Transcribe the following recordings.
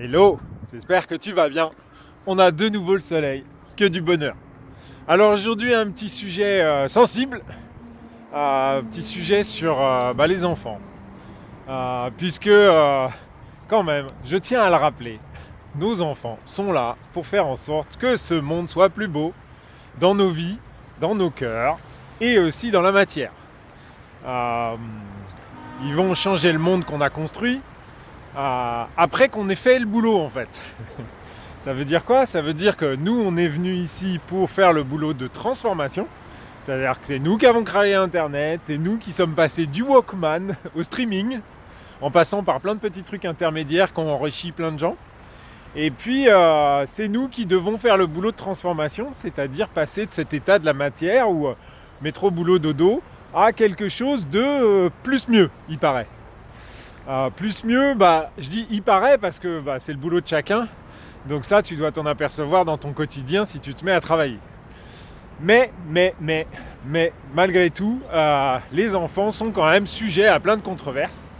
Hello, j'espère que tu vas bien. On a de nouveau le soleil, que du bonheur. Alors aujourd'hui un petit sujet sensible, un petit sujet sur les enfants. Puisque quand même, je tiens à le rappeler, nos enfants sont là pour faire en sorte que ce monde soit plus beau dans nos vies, dans nos cœurs et aussi dans la matière. Euh, Ils vont changer le monde qu'on a construit après qu'on ait fait le boulot en fait. Ça veut dire quoi? Ça veut dire que nous, on est venus ici pour faire le boulot de transformation. C'est-à-dire que c'est nous qui avons créé Internet, c'est nous qui sommes passés du Walkman au streaming, en passant par plein de petits trucs intermédiaires qui ont enrichi plein de gens. Et puis, c'est nous qui devons faire le boulot de transformation, c'est-à-dire passer de cet état de la matière où métro, boulot, dodo, à quelque chose de plus mieux, il paraît. Plus mieux, je dis il paraît parce que c'est le boulot de chacun. Donc ça, tu dois t'en apercevoir dans ton quotidien si tu te mets à travailler. Mais malgré tout, les enfants sont quand même sujets à plein de controverses.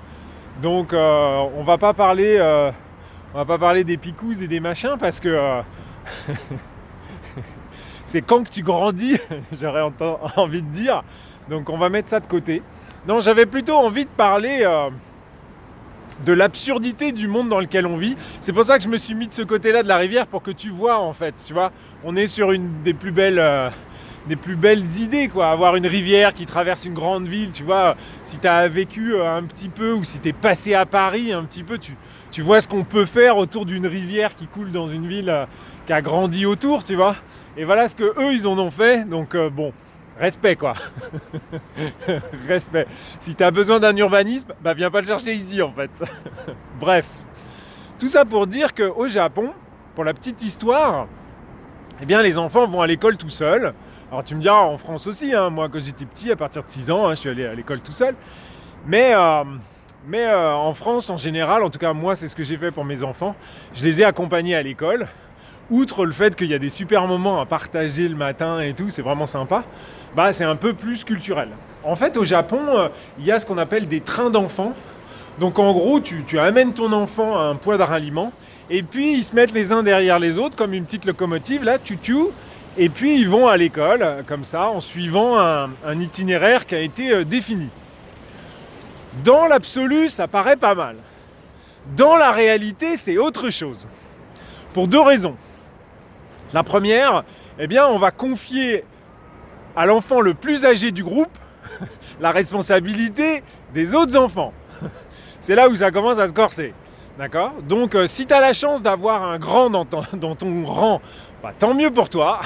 Donc on va pas parler des picouses et des machins parce que c'est quand que tu grandis, j'aurais envie de dire. Donc on va mettre ça de côté. Non, j'avais plutôt envie de parler de l'absurdité du monde dans lequel on vit. C'est pour ça que je me suis mis de ce côté-là de la rivière pour que tu vois en fait, tu vois, on est sur une des plus belles idées quoi, avoir une rivière qui traverse une grande ville, tu vois, si tu as vécu un petit peu ou si tu es passé à Paris un petit peu, tu vois ce qu'on peut faire autour d'une rivière qui coule dans une ville qui a grandi autour, tu vois. Et voilà ce que eux ils en ont fait, donc bon, respect quoi. Respect. Si tu as besoin d'un urbanisme, viens pas le chercher ici en fait. Bref. Tout ça pour dire qu'au Japon, pour la petite histoire, eh bien les enfants vont à l'école tout seuls. Alors tu me diras en France aussi, hein, moi quand j'étais petit, à partir de 6 ans, je suis allé à l'école tout seul. Mais en France en général, en tout cas moi c'est ce que j'ai fait pour mes enfants, je les ai accompagnés à l'école. Outre le fait qu'il y a des super moments à partager le matin et tout, c'est vraiment sympa, c'est un peu plus culturel. En fait, au Japon, il y a ce qu'on appelle des trains d'enfants. Donc en gros, tu amènes ton enfant à un point de ralliement, et puis ils se mettent les uns derrière les autres, comme une petite locomotive, là, tchou-tchou, et puis ils vont à l'école, comme ça, en suivant un itinéraire qui a été défini. Dans l'absolu, ça paraît pas mal. Dans la réalité, c'est autre chose. Pour deux raisons. La première, on va confier à l'enfant le plus âgé du groupe la responsabilité des autres enfants. C'est là où ça commence à se corser. D'accord ? Donc si tu as la chance d'avoir un grand dans ton rang, tant mieux pour toi.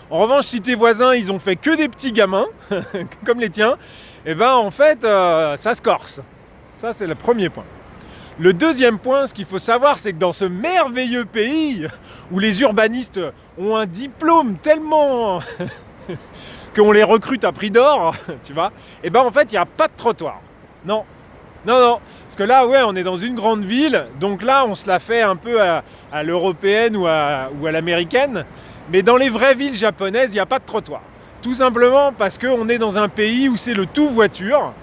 En revanche, si tes voisins, ils ont fait que des petits gamins, comme les tiens, en fait, ça se corse. Ça, c'est le premier point. Le deuxième point, ce qu'il faut savoir, c'est que dans ce merveilleux pays où les urbanistes ont un diplôme tellement qu'on les recrute à prix d'or, tu vois, en fait, il n'y a pas de trottoir. Non. Parce que là, on est dans une grande ville, donc là, on se la fait un peu à l'européenne ou à l'américaine, mais dans les vraies villes japonaises, il n'y a pas de trottoir. Tout simplement parce qu'on est dans un pays où c'est le tout voiture.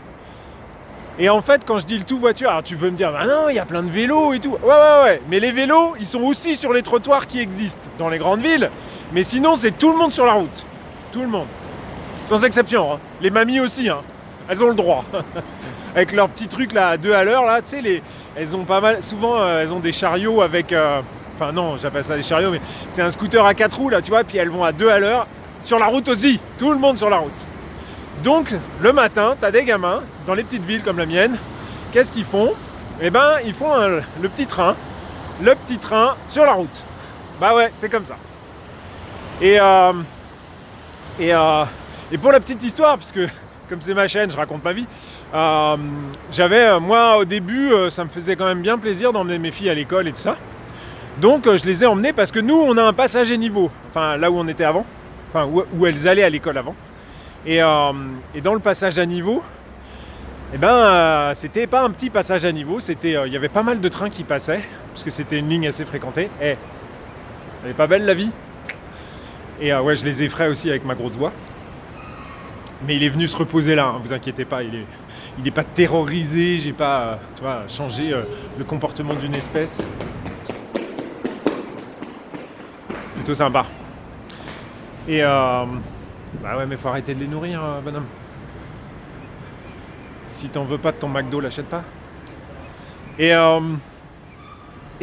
Et en fait, quand je dis le tout voiture, alors tu veux me dire, non, il y a plein de vélos et tout. Ouais, mais les vélos, ils sont aussi sur les trottoirs qui existent dans les grandes villes. Mais sinon, c'est tout le monde sur la route. Tout le monde. Sans exception, hein. Les mamies aussi, hein. Elles ont le droit. Avec leurs petits trucs là, à 2 à l'heure, là, tu sais, elles ont pas mal, souvent, elles ont des chariots avec, enfin non, j'appelle ça des chariots, mais c'est un scooter à 4 roues, là, tu vois, puis elles vont à 2 à l'heure, sur la route aussi, tout le monde sur la route. Donc, le matin, t'as des gamins, dans les petites villes comme la mienne, qu'est-ce qu'ils font ? Ils font le petit train sur la route. C'est comme ça. Et pour la petite histoire, puisque comme c'est ma chaîne, je raconte ma vie, moi au début, ça me faisait quand même bien plaisir d'emmener mes filles à l'école et tout ça. Donc je les ai emmenées parce que nous, on a un passage à niveau, enfin là où on était avant, enfin où elles allaient à l'école avant. Et dans le passage à niveau, c'était pas un petit passage à niveau, il y avait pas mal de trains qui passaient, parce que c'était une ligne assez fréquentée. Elle est pas belle la vie. Et je les effraie aussi avec ma grosse voix. Mais il est venu se reposer là, hein, vous inquiétez pas, il est pas terrorisé, j'ai pas changé le comportement d'une espèce. plutôt sympa. Et bah ouais, mais faut arrêter de les nourrir, bonhomme. Si t'en veux pas de ton McDo, l'achète pas. Et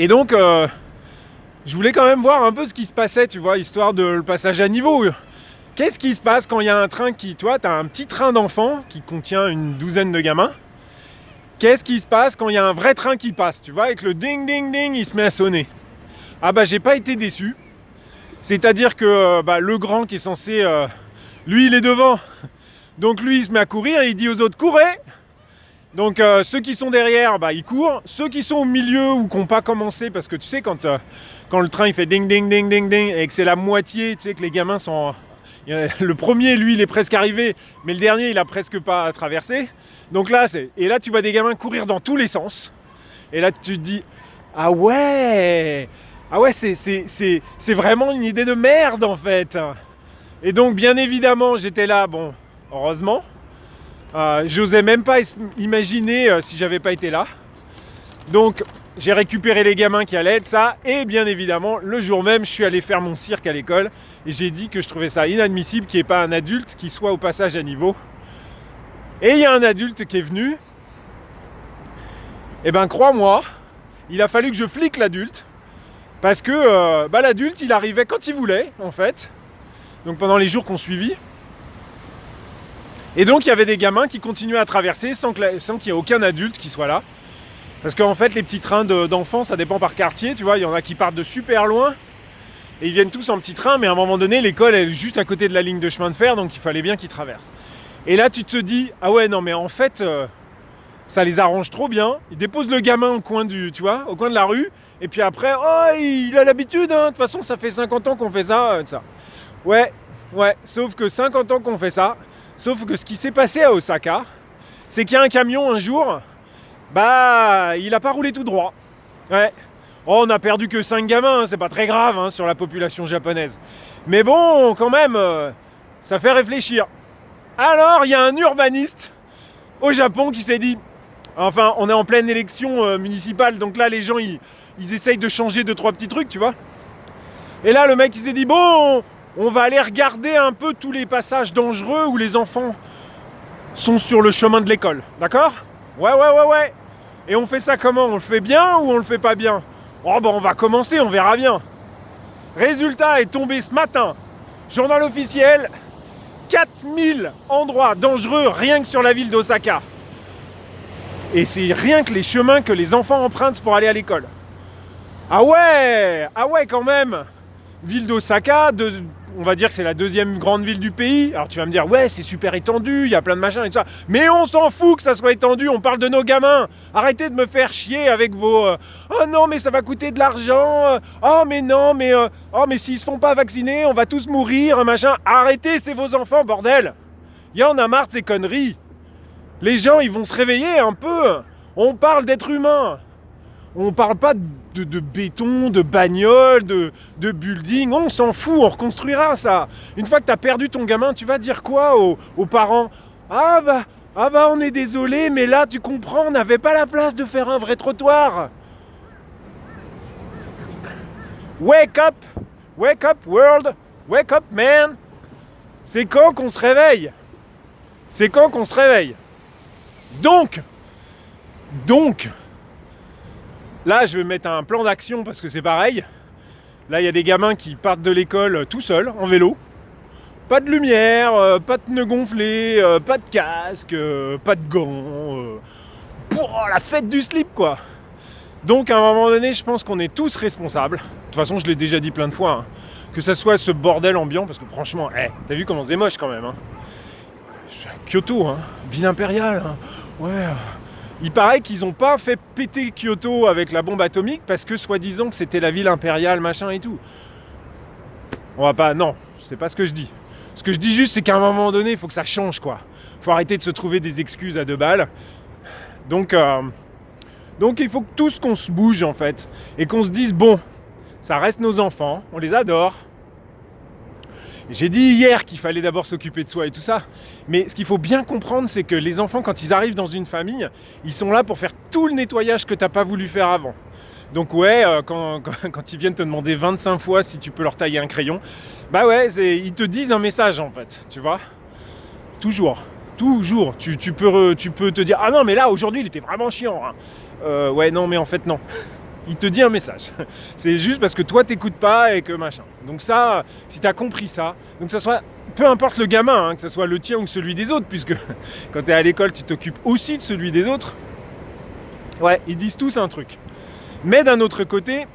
donc, je voulais quand même voir un peu ce qui se passait, tu vois, histoire de le passage à niveau. Qu'est-ce qui se passe quand il y a un train qui, tu vois, t'as un petit train d'enfants qui contient une douzaine de gamins. Qu'est-ce qui se passe quand il y a un vrai train qui passe, tu vois, avec le ding ding ding, il se met à sonner. Ah bah j'ai pas été déçu. C'est-à-dire que le grand qui est censé... lui il est devant. Donc lui il se met à courir et il dit aux autres courez. Donc ceux qui sont derrière, ils courent. Ceux qui sont au milieu ou qui n'ont pas commencé, parce que tu sais quand le train il fait ding ding ding ding ding et que c'est la moitié, tu sais que les gamins sont... Le premier lui il est presque arrivé, mais le dernier il a presque pas traversé. Donc là c'est... Et là tu vois des gamins courir dans tous les sens. Et là tu te dis ah ouais c'est vraiment une idée de merde en fait. Et donc bien évidemment j'étais là, bon heureusement. J'osais même pas imaginer si j'avais pas été là. Donc j'ai récupéré les gamins qui allaient être ça. Et bien évidemment le jour même je suis allé faire mon cirque à l'école. Et j'ai dit que je trouvais ça inadmissible qu'il n'y ait pas un adulte qui soit au passage à niveau. Et il y a un adulte qui est venu. Et ben crois-moi, il a fallu que je flique l'adulte. Parce que l'adulte il arrivait quand il voulait en fait. Donc pendant les jours qu'on suivit. Et donc il y avait des gamins qui continuaient à traverser sans qu'il y ait aucun adulte qui soit là. Parce qu'en fait les petits trains d'enfants ça dépend par quartier, tu vois, il y en a qui partent de super loin. Et ils viennent tous en petit train, mais à un moment donné l'école elle est juste à côté de la ligne de chemin de fer, donc il fallait bien qu'ils traversent. Et là tu te dis, ah ouais non mais en fait ça les arrange trop bien. Ils déposent le gamin au coin au coin de la rue, et puis après, oh il a l'habitude, de toute façon ça fait 50 ans qu'on fait ça, ça. Ouais, sauf que 50 ans qu'on fait ça. Sauf que ce qui s'est passé à Osaka, c'est qu'il y a un camion un jour, il a pas roulé tout droit. Ouais. Oh, on a perdu que 5 gamins, c'est pas très grave sur la population japonaise. Mais bon, quand même, ça fait réfléchir. Alors, il y a un urbaniste au Japon qui s'est dit, enfin, on est en pleine élection municipale, donc là, les gens, ils essayent de changer 2-3 petits trucs, tu vois. Et là, le mec, il s'est dit, bon... On va aller regarder un peu tous les passages dangereux où les enfants sont sur le chemin de l'école. D'accord ? Ouais. Et on fait ça comment ? On le fait bien ou on le fait pas bien ? Oh on va commencer, on verra bien. Résultat est tombé ce matin. Journal officiel, 4000 endroits dangereux rien que sur la ville d'Osaka. Et c'est rien que les chemins que les enfants empruntent pour aller à l'école. Ah ouais quand même. Ville d'Osaka, on va dire que c'est la deuxième grande ville du pays. Alors tu vas me dire, ouais, c'est super étendu, il y a plein de machins et tout ça. Mais on s'en fout que ça soit étendu, on parle de nos gamins. Arrêtez de me faire chier avec vos... oh non, mais ça va coûter de l'argent. Oh mais non, mais... oh mais s'ils se font pas vacciner, on va tous mourir, machin. Arrêtez, c'est vos enfants, bordel. Il y en a marre de ces conneries. Les gens, ils vont se réveiller un peu. On parle d'être humain. On parle pas de béton, de bagnole, de building. On s'en fout, on reconstruira ça. Une fois que tu as perdu ton gamin, tu vas dire quoi aux parents ? Ah bah on est désolé, mais là tu comprends, on n'avait pas la place de faire un vrai trottoir. Wake up world, wake up man. C'est quand qu'on se réveille ? Donc, là, je vais mettre un plan d'action parce que c'est pareil. Là, il y a des gamins qui partent de l'école tout seuls, en vélo. Pas de lumière, pas de pneus gonflés, pas de casque, pas de gants. La fête du slip, quoi. Donc, à un moment donné, je pense qu'on est tous responsables. De toute façon, je l'ai déjà dit plein de fois. Que ça soit ce bordel ambiant, parce que franchement, t'as vu comment c'est moche quand même. Kyoto, ville impériale. Ouais... Il paraît qu'ils n'ont pas fait péter Kyoto avec la bombe atomique parce que soi-disant que c'était la ville impériale, machin et tout. On va pas... Non, c'est pas ce que je dis. Ce que je dis juste, c'est qu'à un moment donné, il faut que ça change, quoi. Faut arrêter de se trouver des excuses à 2 balles. Donc il faut que tous qu'on se bouge, en fait. Et qu'on se dise, bon, ça reste nos enfants, on les adore. J'ai dit hier qu'il fallait d'abord s'occuper de soi et tout ça, mais ce qu'il faut bien comprendre, c'est que les enfants, quand ils arrivent dans une famille, ils sont là pour faire tout le nettoyage que t'as pas voulu faire avant. Donc ouais, quand ils viennent te demander 25 fois si tu peux leur tailler un crayon, bah ouais, ils te disent un message en fait, tu vois. Toujours. Tu peux te dire, ah non mais là aujourd'hui il était vraiment chiant. Hein. Ouais non mais en fait non. Il te dit un message. C'est juste parce que toi t'écoutes pas et que machin. Donc ça, si t'as compris ça, donc ça soit, peu importe le gamin, hein, que ce soit le tien ou celui des autres, puisque quand t'es à l'école tu t'occupes aussi de celui des autres. Ouais, ils disent tous un truc. Mais d'un autre côté,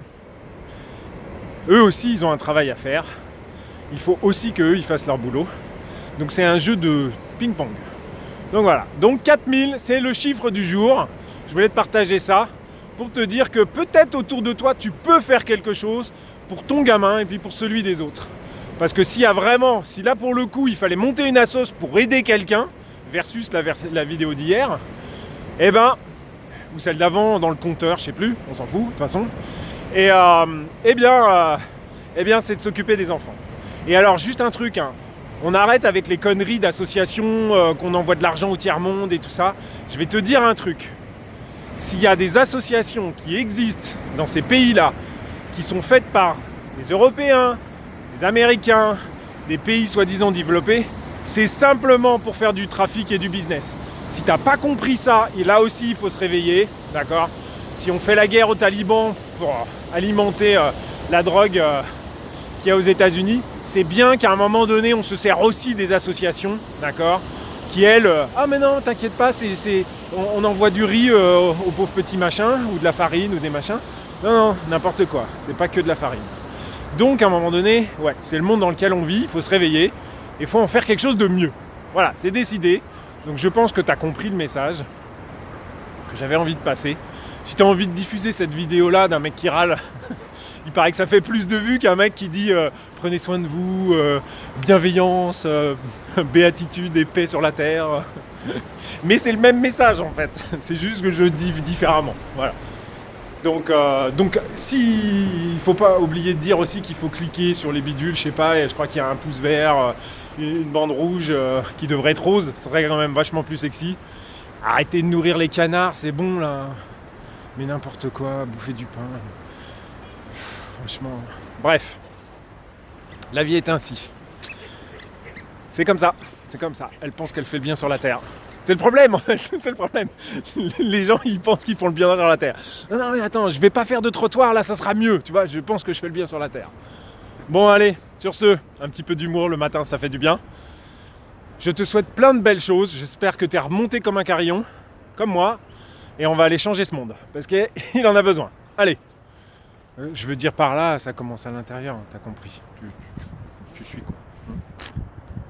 eux aussi ils ont un travail à faire. Il faut aussi qu'eux ils fassent leur boulot. Donc c'est un jeu de ping-pong. Donc voilà. Donc 4000, c'est le chiffre du jour. Je voulais te partager ça pour te dire que peut-être autour de toi, tu peux faire quelque chose pour ton gamin et puis pour celui des autres. Parce que si là pour le coup, il fallait monter une assos pour aider quelqu'un, versus la vidéo d'hier, eh ben, ou celle d'avant dans le compteur, je sais plus, on s'en fout de toute façon, et eh bien c'est de s'occuper des enfants. Et alors juste un truc, hein, on arrête avec les conneries d'associations, qu'on envoie de l'argent au tiers-monde et tout ça. Je vais te dire un truc. S'il y a des associations qui existent dans ces pays-là, qui sont faites par des Européens, des Américains, des pays soi-disant développés, c'est simplement pour faire du trafic et du business. Si t'as pas compris ça, et là aussi il faut se réveiller, d'accord ? Si on fait la guerre aux talibans pour alimenter la drogue qu'il y a aux États-Unis, c'est bien qu'à un moment donné, on se sert aussi des associations, d'accord ? Qui elles, ah mais non, t'inquiète pas, on envoie du riz aux pauvres petits machins, ou de la farine, ou des machins. Non, n'importe quoi, c'est pas que de la farine. Donc à un moment donné, ouais, c'est le monde dans lequel on vit, il faut se réveiller, et il faut en faire quelque chose de mieux. Voilà, c'est décidé. Donc je pense que t'as compris le message que j'avais envie de passer. Si t'as envie de diffuser cette vidéo-là d'un mec qui râle, il paraît que ça fait plus de vues qu'un mec qui dit prenez soin de vous, bienveillance, béatitude et paix sur la terre. Mais c'est le même message en fait, c'est juste que je dis différemment. Voilà. Donc il faut pas oublier de dire aussi qu'il faut cliquer sur les bidules, je sais pas, et je crois qu'il y a un pouce vert, une bande rouge qui devrait être rose, ce serait quand même vachement plus sexy. Arrêtez de nourrir les canards, c'est bon là. Mais n'importe quoi, bouffer du pain. Franchement. Bref. La vie est ainsi. C'est comme ça. Elle pense qu'elle fait le bien sur la terre. C'est le problème en fait, c'est le problème. Les gens ils pensent qu'ils font le bien sur la terre. Non mais attends, je vais pas faire de trottoir là, ça sera mieux. Tu vois, je pense que je fais le bien sur la terre. Bon allez, sur ce, un petit peu d'humour le matin, ça fait du bien. Je te souhaite plein de belles choses. J'espère que tu es remonté comme un carillon, comme moi. Et on va aller changer ce monde, parce qu'il en a besoin. Allez. Je veux dire par là, ça commence à l'intérieur, t'as compris. Tu suis quoi.